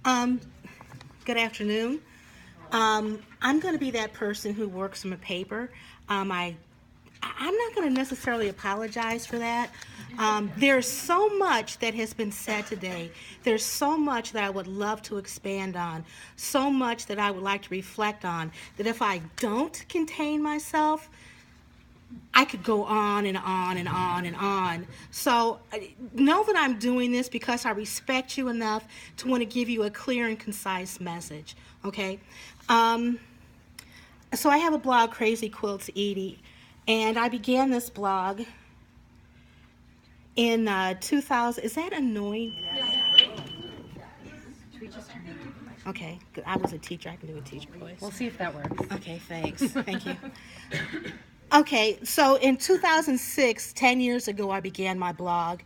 Um, Good afternoon. I'm going to be that person who works from a paper. I'm not going to necessarily apologize for that. There's so much that has been said today. There's so much that I would love to expand on, so much that I would like to reflect on, that if I don't contain myself, I could go on and on and on and on. So know that I'm doing this because I respect you enough to want to give you a clear and concise message. Okay. Um, so I have a blog, Crazy Quilts Edie, and I began this blog in 2000. Is that annoying? Okay, good. I was a teacher. I can do a teacher voice. We'll see if that works. Okay, thanks. Thank you. Okay, so in 2006, 10 years ago, I began my blog.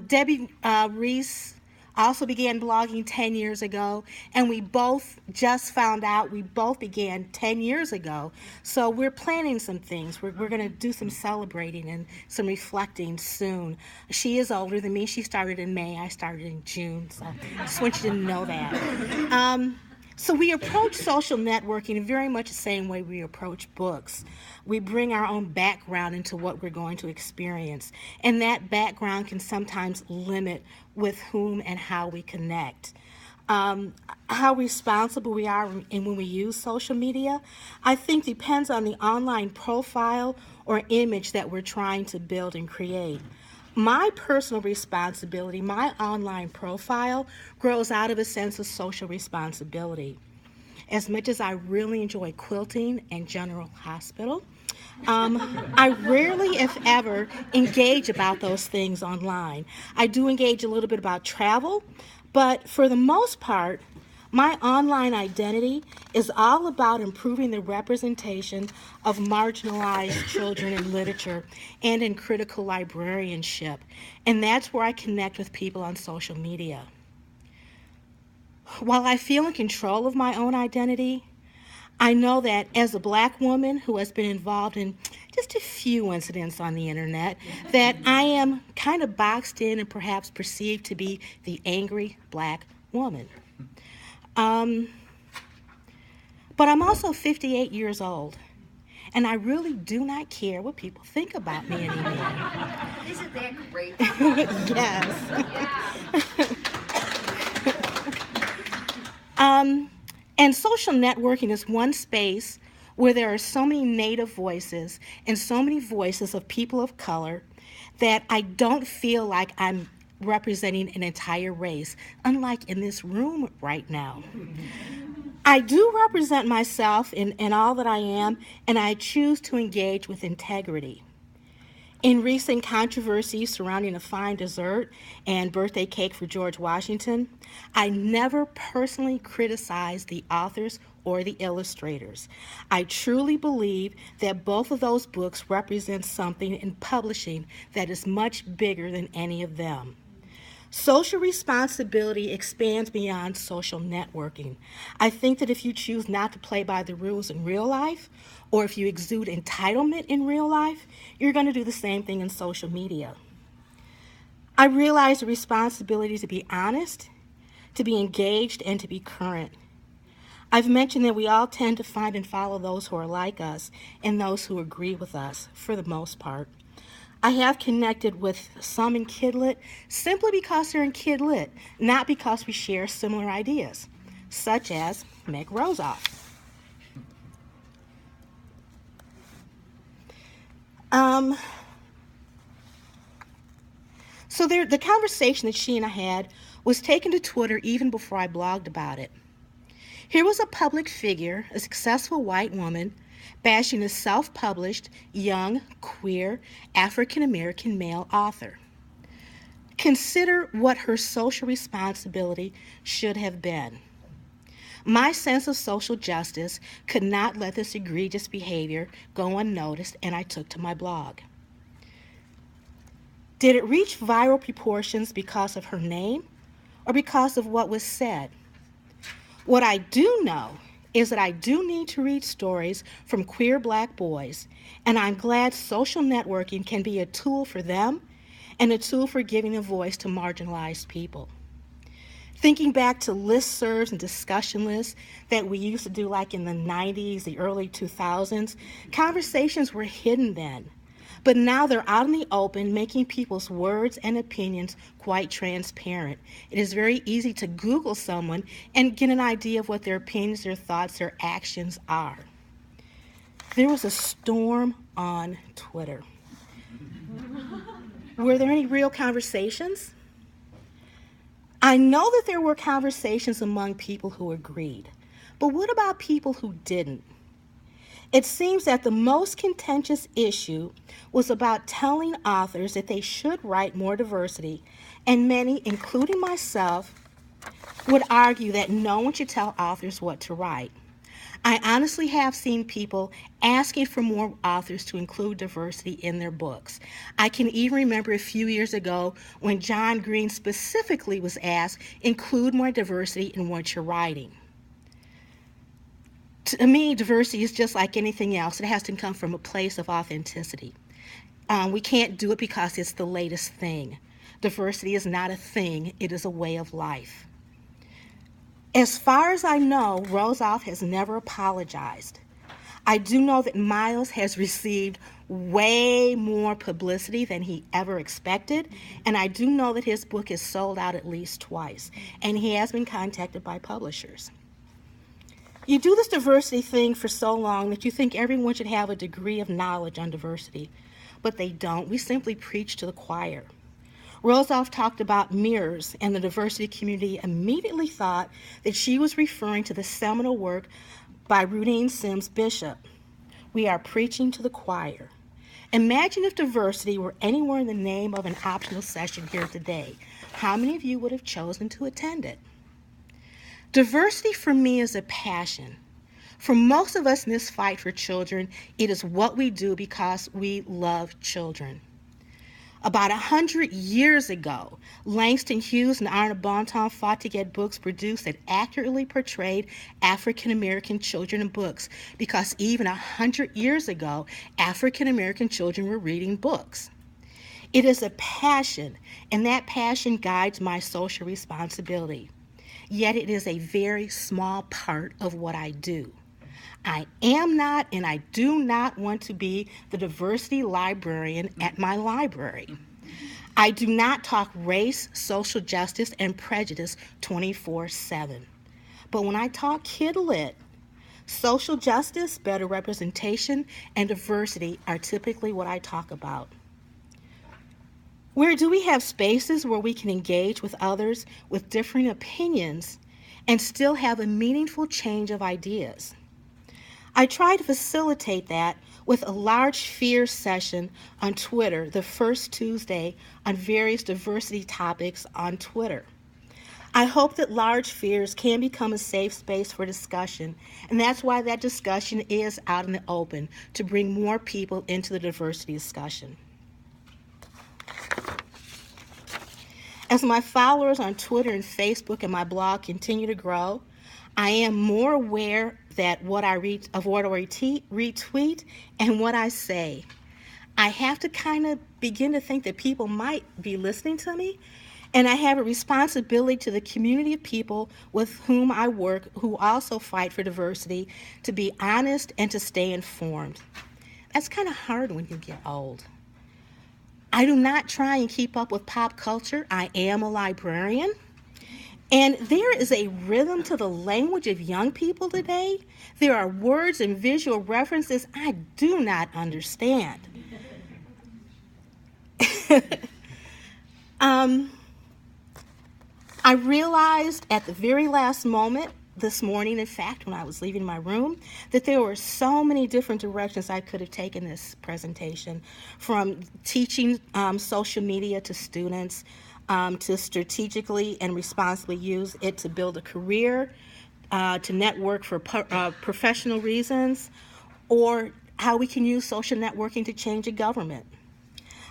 Debbie Reese also began blogging 10 years ago, and we both just found out we both began 10 years ago. So we're planning some things. We're going to do some celebrating and some reflecting soon. She is older than me. She started in May. I started in June, so I just want you to know that. So we approach social networking in very much the same way we approach books. We bring our own background into what we're going to experience, and that background can sometimes limit with whom and how we connect. How responsible we are in when we use social media, I think depends on the online profile or image that we're trying to build and create. My personal responsibility, my online profile, grows out of a sense of social responsibility. As much as I really enjoy quilting and General Hospital, I rarely, if ever, engage about those things online. I do engage a little bit about travel, but for the most part, my online identity is all about improving the representation of marginalized children in literature and in critical librarianship. And that's where I connect with people on social media. While I feel in control of my own identity, I know that as a black woman who has been involved in just a few incidents on the internet, that I am kind of boxed in and perhaps perceived to be the angry black woman. Um, but I'm also 58 years old, and I really do not care what people think about me anymore. Isn't that great? Yes. And social networking is one space where there are so many Native voices and so many voices of people of color that I don't feel like I'm representing an entire race, unlike in this room right now. I do represent myself in all that I am, and I choose to engage with integrity. In recent controversies surrounding a fine dessert and birthday cake for George Washington, I never personally criticized the authors or the illustrators. I truly believe that both of those books represent something in publishing that is much bigger than any of them. Social responsibility expands beyond social networking. I think that if you choose not to play by the rules in real life, or if you exude entitlement in real life, you're going to do the same thing in social media. I realize the responsibility to be honest, to be engaged, and to be current. I've mentioned that we all tend to find and follow those who are like us and those who agree with us, for the most part. I have connected with some in Kidlit simply because they're in Kidlit, not because we share similar ideas, such as Meg Rosoff. The conversation that she and I had was taken to Twitter even before I blogged about it. Here was a public figure, a successful white woman, bashing a self-published, young, queer, African-American male author. Consider what her social responsibility should have been. My sense of social justice could not let this egregious behavior go unnoticed, and I took to my blog. Did it reach viral proportions because of her name or because of what was said? What I do know is that I do need to read stories from queer black boys, and I'm glad social networking can be a tool for them and a tool for giving a voice to marginalized people. Thinking back to listservs and discussion lists that we used to do like in the 90s, the early 2000s, conversations were hidden then. But now they're out in the open, making people's words and opinions quite transparent. It is very easy to Google someone and get an idea of what their opinions, their thoughts, their actions are. There was a storm on Twitter. Were there any real conversations? I know that there were conversations among people who agreed, but what about people who didn't? It seems that the most contentious issue was about telling authors that they should write more diversity, and many, including myself, would argue that no one should tell authors what to write. I honestly have seen people asking for more authors to include diversity in their books. I can even remember a few years ago when John Green specifically was asked, include more diversity in what you're writing. To me, diversity is just like anything else. It has to come from a place of authenticity. We can't do it because it's the latest thing. Diversity is not a thing, it is a way of life. As far as I know, Rozoff has never apologized. I do know that Miles has received way more publicity than he ever expected, and I do know that his book is sold out at least twice, and he has been contacted by publishers. You do this diversity thing for so long that you think everyone should have a degree of knowledge on diversity, but they don't. We simply preach to the choir. Rozoff talked about mirrors, and the diversity community immediately thought that she was referring to the seminal work by Rudine Sims Bishop. We are preaching to the choir. Imagine if diversity were anywhere in the name of an optional session here today. How many of you would have chosen to attend it? Diversity for me is a passion. For most of us in this fight for children, it is what we do because we love children. About 100 years ago, Langston Hughes and Arnold Bontemps fought to get books produced that accurately portrayed African American children in books because even 100 years ago, African American children were reading books. It is a passion, and that passion guides my social responsibility. Yet it is a very small part of what I do. I am not, and I do not want to be the diversity librarian at my library. I do not talk race, social justice, and prejudice 24/7. But when I talk Kid Lit, social justice, better representation, and diversity are typically what I talk about. Where do we have spaces where we can engage with others with differing opinions and still have a meaningful change of ideas? I try to facilitate that with a large fears session on Twitter the first Tuesday on various diversity topics on Twitter. I hope that large fears can become a safe space for discussion, and that's why that discussion is out in the open, to bring more people into the diversity discussion. As my followers on Twitter and Facebook and my blog continue to grow, I am more aware that what I retweet and what I say. I have to kind of begin to think that people might be listening to me, and I have a responsibility to the community of people with whom I work who also fight for diversity to be honest and to stay informed. That's kind of hard when you get old. I do not try and keep up with pop culture. I am a librarian. And there is a rhythm to the language of young people today. There are words and visual references I do not understand. I realized at the very last moment this morning, in fact, when I was leaving my room, that there were so many different directions I could have taken this presentation, from teaching social media to students, to strategically and responsibly use it to build a career, to network for professional reasons, or how we can use social networking to change a government.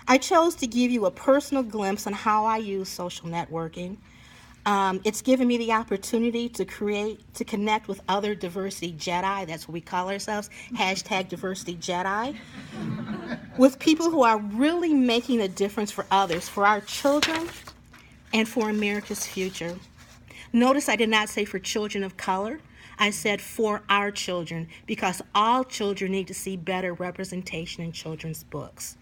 I chose to give you a personal glimpse on how I use social networking. It's given me the opportunity to connect with other diversity Jedi, that's what we call ourselves, #diversity Jedi, with people who are really making a difference for others, for our children, and for America's future. Notice I did not say for children of color. I said for our children, because all children need to see better representation in children's books.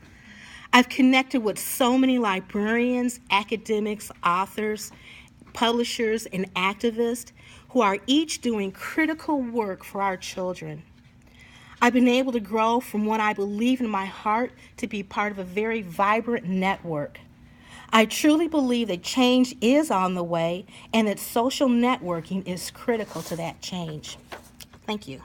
I've connected with so many librarians, academics, authors, publishers, and activists who are each doing critical work for our children. I've been able to grow from what I believe in my heart to be part of a very vibrant network. I truly believe that change is on the way and that social networking is critical to that change. Thank you.